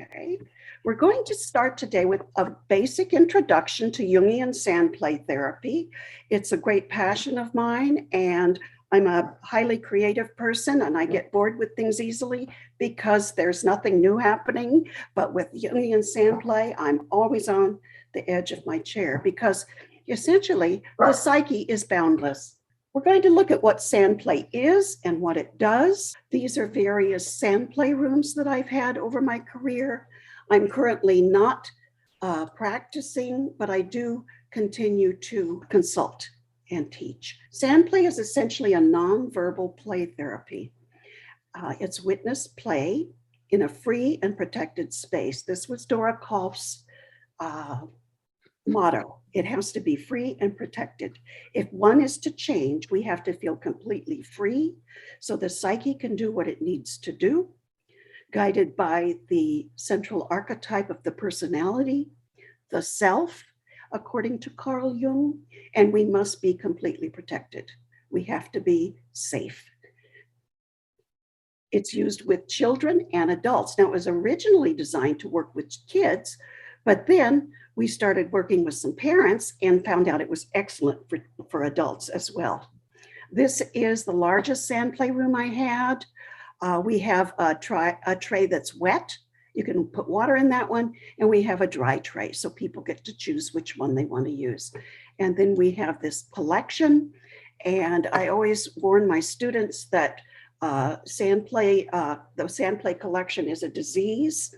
Okay, we're going to start today with a basic introduction to Jungian Sandplay Therapy. It's a great passion of mine, and I'm a highly creative person, and I get bored with things easily because there's nothing new happening. But with Jungian Sandplay, I'm always on the edge of my chair because essentially the psyche is boundless. We're going to look at what Sandplay is and what it does. These are various Sandplay rooms that I've had over my career. I'm currently not practicing, but I do continue to consult and teach. Sandplay is essentially a nonverbal play therapy. It's witness play in a free and protected space. This was Dora Kolf's motto. It has to be free and protected. If one is to change, we have to feel completely free so the psyche can do what it needs to do, guided by the central archetype of the personality, the self, according to Carl Jung, and we must be completely protected. We have to be safe. It's used with children and adults. Now, it was originally designed to work with kids, but then we started working with some parents and found out it was excellent for adults as well. This is the largest Sandplay room I had. We have a tray that's wet. You can put water in that one, and we have a dry tray, so people get to choose which one they want to use. And then we have this collection, and I always warn my students that the Sandplay collection is a disease.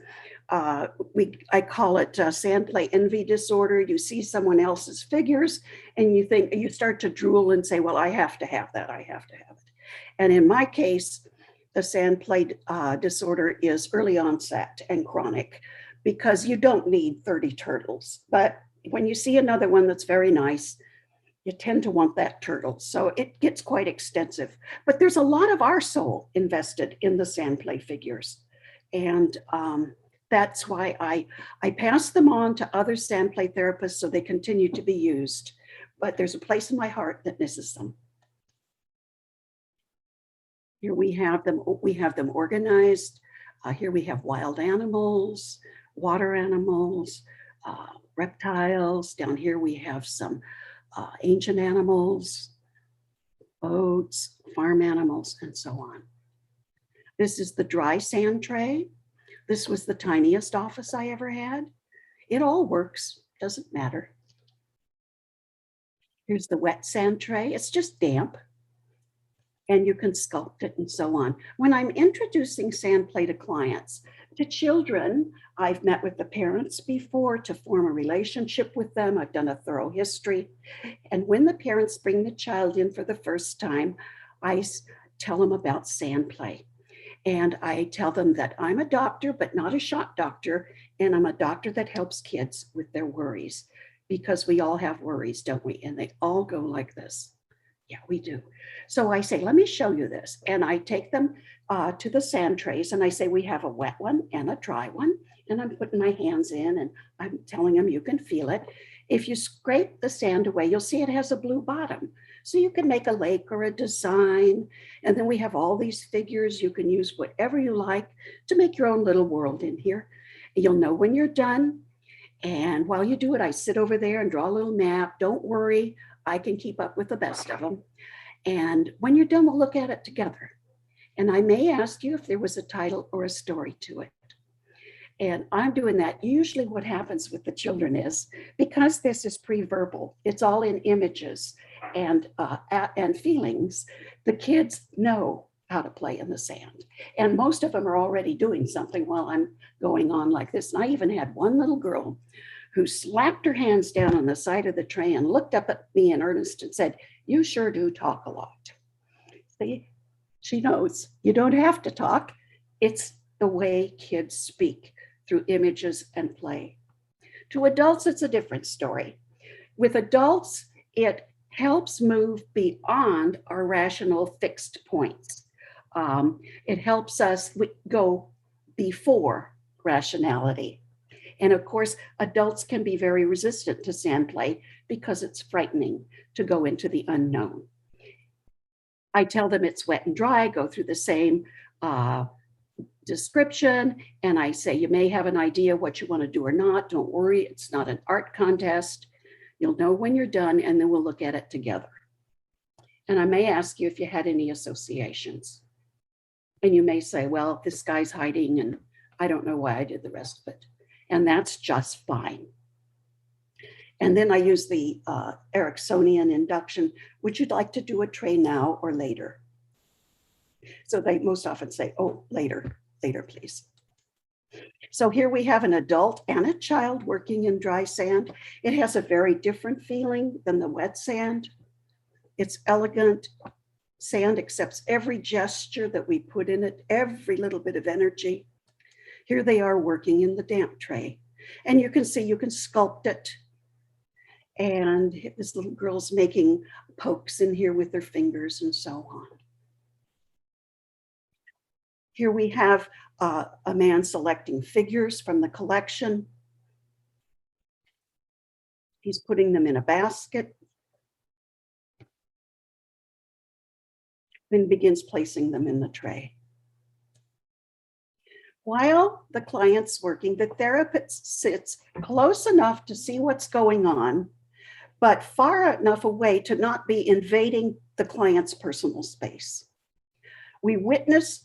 I call it Sandplay envy disorder. You see someone else's figures and you start to drool and say, well, I have to have that. I have to have it. And in my case, the Sandplay disorder is early onset and chronic because you don't need 30 turtles. But when you see another one that's very nice, you tend to want that turtle. So it gets quite extensive. But there's a lot of our soul invested in the Sandplay figures. And that's why I pass them on to other Sandplay therapists so they continue to be used. But there's a place in my heart that misses them. Here we have them organized. Here we have wild animals, water animals, reptiles. Down here we have some ancient animals, boats, farm animals, and so on. This is the dry sand tray. This was the tiniest office I ever had. It all works, doesn't matter. Here's the wet sand tray. It's just damp, and you can sculpt it and so on. When I'm introducing Sandplay to clients, to children, I've met with the parents before to form a relationship with them. I've done a thorough history. And when the parents bring the child in for the first time, I tell them about Sandplay. And I tell them that I'm a doctor, but not a shock doctor. And I'm a doctor that helps kids with their worries because we all have worries, don't we? And they all go like this. Yeah, we do. So I say, let me show you this. And I take them to the sand trays and I say, we have a wet one and a dry one. And I'm putting my hands in and I'm telling them you can feel it. If you scrape the sand away, you'll see it has a blue bottom. So you can make a lake or a design. And then we have all these figures. You can use whatever you like to make your own little world in here. You'll know when you're done. And while you do it, I sit over there and draw a little map. Don't worry, I can keep up with the best of them. And when you're done, we'll look at it together. And I may ask you if there was a title or a story to it. And I'm doing that. Usually what happens with the children is, because this is pre-verbal, it's all in images and feelings, the kids know how to play in the sand. And most of them are already doing something while I'm going on like this. And I even had one little girl who slapped her hands down on the side of the tray and looked up at me in earnest and said, you sure do talk a lot. See, she knows you don't have to talk. It's the way kids speak through images and play. To adults, it's a different story. With adults, it helps move beyond our rational fixed points. It helps us go before rationality. And of course, adults can be very resistant to Sandplay because it's frightening to go into the unknown. I tell them it's wet and dry, go through the same description, and I say, you may have an idea what you want to do or not. Don't worry, it's not an art contest. You'll know when you're done, and then we'll look at it together. And I may ask you if you had any associations. And you may say, well, this guy's hiding, and I don't know why I did the rest of it. And that's just fine. And then I use the Ericksonian induction. Would you like to do a tray now or later? So they most often say, oh, later, please. So here we have an adult and a child working in dry sand. It has a very different feeling than the wet sand. It's elegant. Sand accepts every gesture that we put in it, every little bit of energy. Here they are working in the damp tray. And you can see you can sculpt it. And this little girl's making pokes in here with her fingers and so on. Here we have a man selecting figures from the collection. He's putting them in a basket. Then begins placing them in the tray. While the client's working, the therapist sits close enough to see what's going on, but far enough away to not be invading the client's personal space. We witness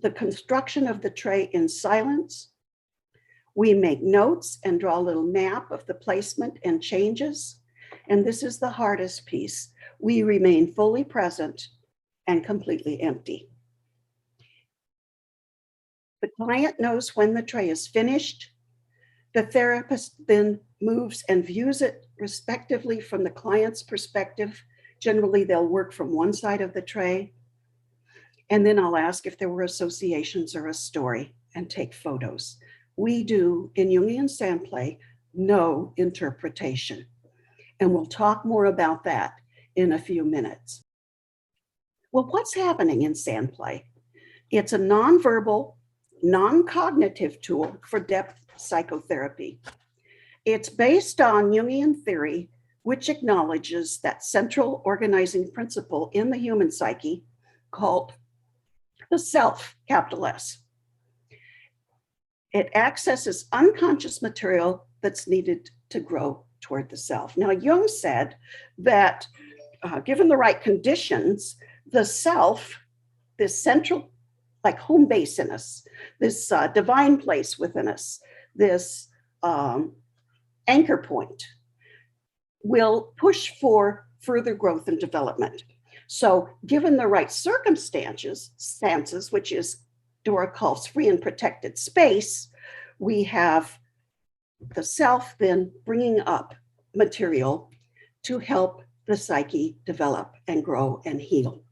the construction of the tray in silence. We make notes and draw a little map of the placement and changes. And this is the hardest piece. We remain fully present and completely empty. The client knows when the tray is finished. The therapist then moves and views it respectively from the client's perspective. Generally, they'll work from one side of the tray. And then I'll ask if there were associations or a story and take photos. We do, in Jungian Sandplay, no interpretation. And we'll talk more about that in a few minutes. Well, what's happening in Sandplay? It's a nonverbal, non-cognitive tool for depth psychotherapy. It's based on Jungian theory, which acknowledges that central organizing principle in the human psyche called the self, capital S. It accesses unconscious material that's needed to grow toward the self. Now, Jung said that given the right conditions, the self, this central, like home base in us, this divine place within us, this anchor point, will push for further growth and development. So given the right circumstances, which is Dora calls free and protected space, we have the self then bringing up material to help the psyche develop and grow and heal.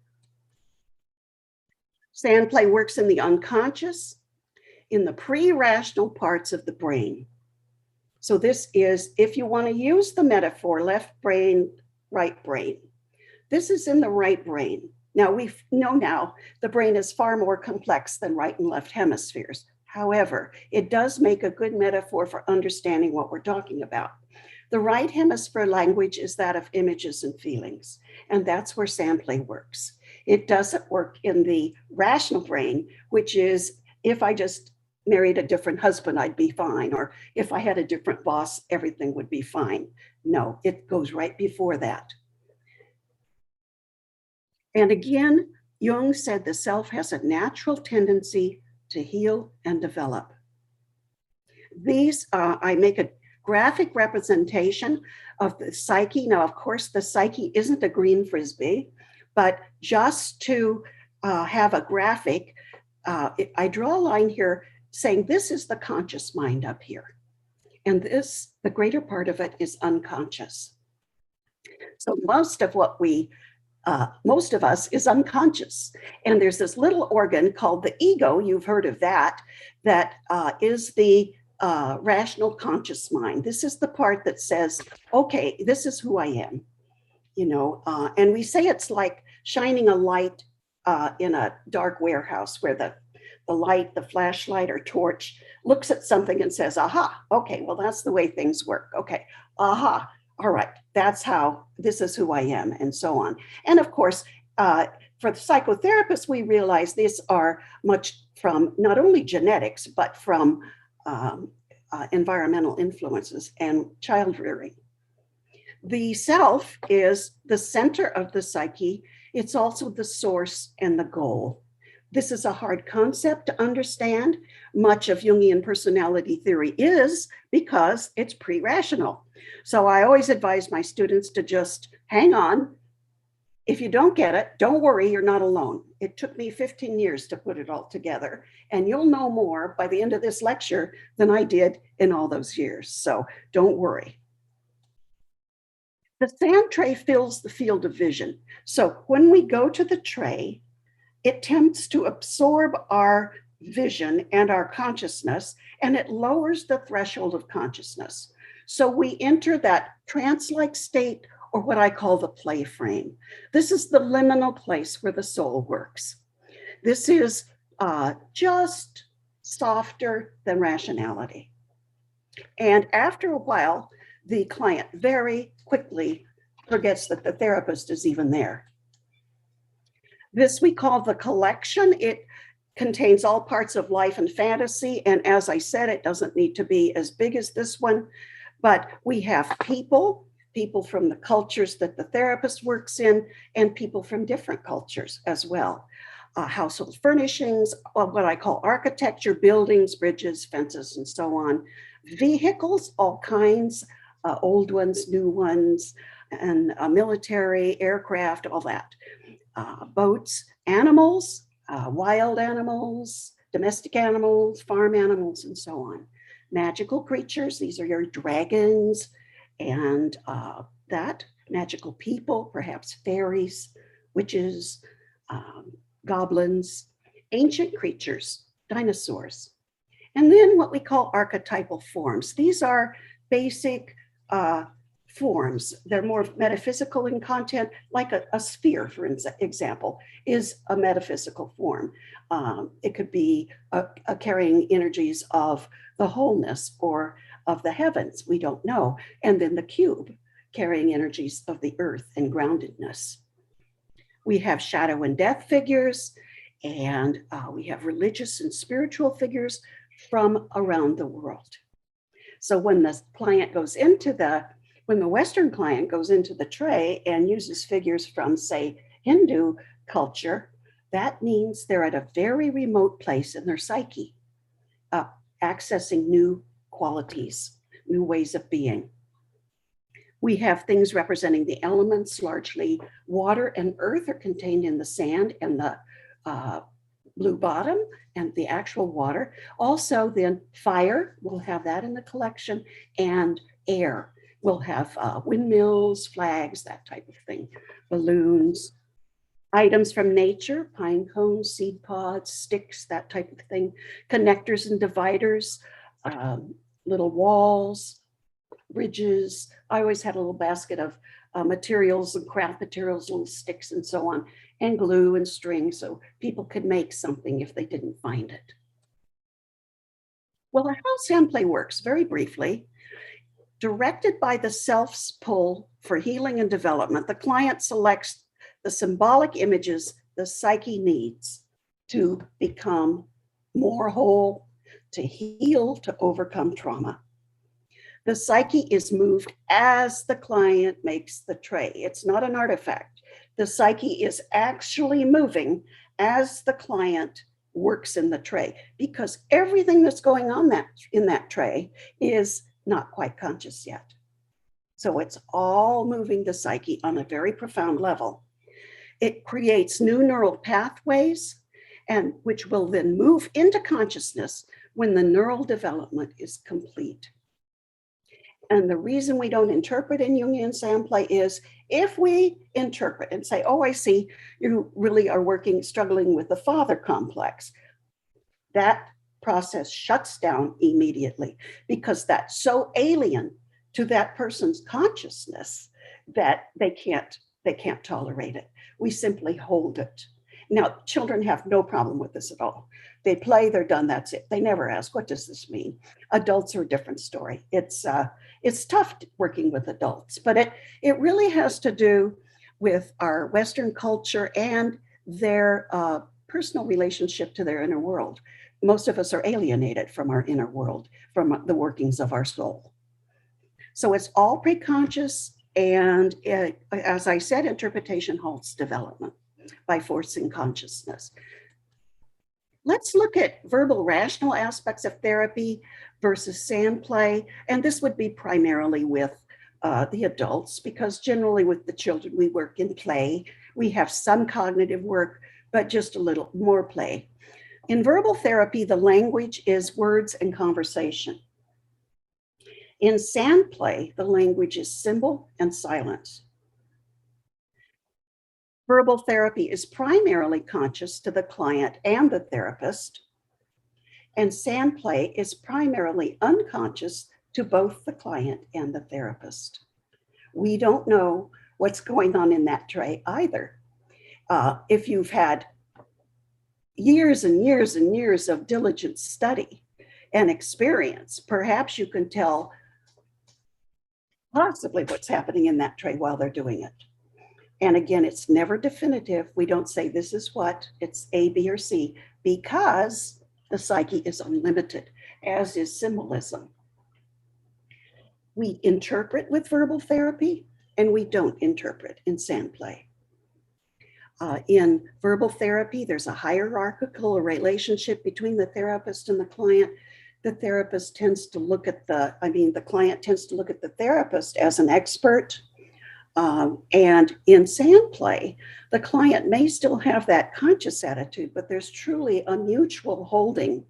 Sandplay works in the unconscious, in the pre-rational parts of the brain. So this is, if you want to use the metaphor, left brain, right brain. This is in the right brain. Now, we know now the brain is far more complex than right and left hemispheres. However, it does make a good metaphor for understanding what we're talking about. The right hemisphere language is that of images and feelings, and that's where Sandplay works. It doesn't work in the rational brain, which is if I just married a different husband, I'd be fine, or if I had a different boss, everything would be fine. No, it goes right before that. And again, Jung said the self has a natural tendency to heal and develop. These, I make a graphic representation of the psyche. Now, of course, the psyche isn't a green Frisbee, but just to have a graphic, I draw a line here saying this is the conscious mind up here. And this, the greater part of it is unconscious. So most of us is unconscious. And there's this little organ called the ego, you've heard of that, that is the rational conscious mind. This is the part that says, okay, this is who I am, and we say it's like shining a light in a dark warehouse where the light, the flashlight or torch looks at something and says, aha, okay, well, that's the way things work. Okay, aha, all right, that's how, this is who I am, and so on. And of course, for the psychotherapists, we realize these are much from not only genetics, but from environmental influences and child rearing. The self is the center of the psyche. It's also the source and the goal. This is a hard concept to understand. Much of Jungian personality theory is because it's pre-rational. So I always advise my students to just hang on. If you don't get it, don't worry, you're not alone. It took me 15 years to put it all together, and you'll know more by the end of this lecture than I did in all those years. So don't worry. The sand tray fills the field of vision. So when we go to the tray, it tends to absorb our vision and our consciousness, and it lowers the threshold of consciousness. So we enter that trance-like state, or what I call the play frame. This is the liminal place where the soul works. This is just softer than rationality. And after a while, the client very quickly forgets that the therapist is even there. This we call the collection. It contains all parts of life and fantasy. And as I said, it doesn't need to be as big as this one, but we have people from the cultures that the therapist works in, and people from different cultures as well. Household furnishings, what I call architecture, buildings, bridges, fences, and so on. Vehicles, all kinds, old ones, new ones, and military, aircraft, all that. Boats, animals, wild animals, domestic animals, farm animals, and so on. Magical creatures, these are your dragons, and that, magical people, perhaps fairies, witches, goblins, ancient creatures, dinosaurs. And then what we call archetypal forms. These are basic forms. They're more metaphysical in content, like a sphere, for example, is a metaphysical form. It could be carrying energies of the wholeness or of the heavens, we don't know. And then the cube, carrying energies of the earth and groundedness. We have shadow and death figures, and we have religious and spiritual figures from around the world. So when the Western client goes into the tray and uses figures from, say, Hindu culture, that means they're at a very remote place in their psyche, accessing new qualities, new ways of being. We have things representing the elements, largely water and earth are contained in the sand and the blue bottom and the actual water. Also then fire, we'll have that in the collection, and air. We'll have windmills, flags, that type of thing, balloons, items from nature, pine cones, seed pods, sticks, that type of thing, connectors and dividers, little walls, bridges. I always had a little basket of materials and craft materials, little sticks and so on, and glue and string so people could make something if they didn't find it. Well, how Sandplay works, very briefly, directed by the self's pull for healing and development, the client selects the symbolic images the psyche needs to become more whole, to heal, to overcome trauma. The psyche is moved as the client makes the tray. It's not an artifact. The psyche is actually moving as the client works in the tray, because everything that's going on in that tray is not quite conscious yet. So it's all moving the psyche on a very profound level. It creates new neural pathways, and which will then move into consciousness when the neural development is complete. And the reason we don't interpret in Jungian Sandplay is if we interpret and say, oh, I see, you really are struggling with the father complex, that process shuts down immediately, because that's so alien to that person's consciousness that they can't tolerate it. We simply hold it. Now, children have no problem with this at all. They play, they're done, that's it. They never ask, what does this mean? Adults are a different story. It's tough working with adults, but it really has to do with our Western culture and their personal relationship to their inner world. Most of us are alienated from our inner world, from the workings of our soul. So it's all preconscious, and as I said, interpretation halts development by forcing consciousness. Let's look at verbal rational aspects of therapy versus Sandplay, and this would be primarily with the adults, because generally with the children we work in play. We have some cognitive work, but just a little more play. In verbal therapy, the language is words and conversation. In Sandplay, the language is symbol and silence. Verbal therapy is primarily conscious to the client and the therapist, and Sandplay is primarily unconscious to both the client and the therapist. We don't know what's going on in that tray either. If you've had years and years and years of diligent study and experience, perhaps you can tell possibly what's happening in that tray while they're doing it. And again, it's never definitive. We don't say this is what, it's A, B, or C, because the psyche is unlimited, as is symbolism. We interpret with verbal therapy, and we don't interpret in Sandplay. In verbal therapy, there's a hierarchical relationship between the therapist and the client. The therapist tends to look at the client tends to look at the therapist as an expert. And in Sandplay, the client may still have that conscious attitude, but there's truly a mutual holding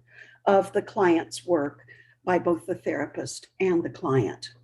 of the client's work by both the therapist and the client.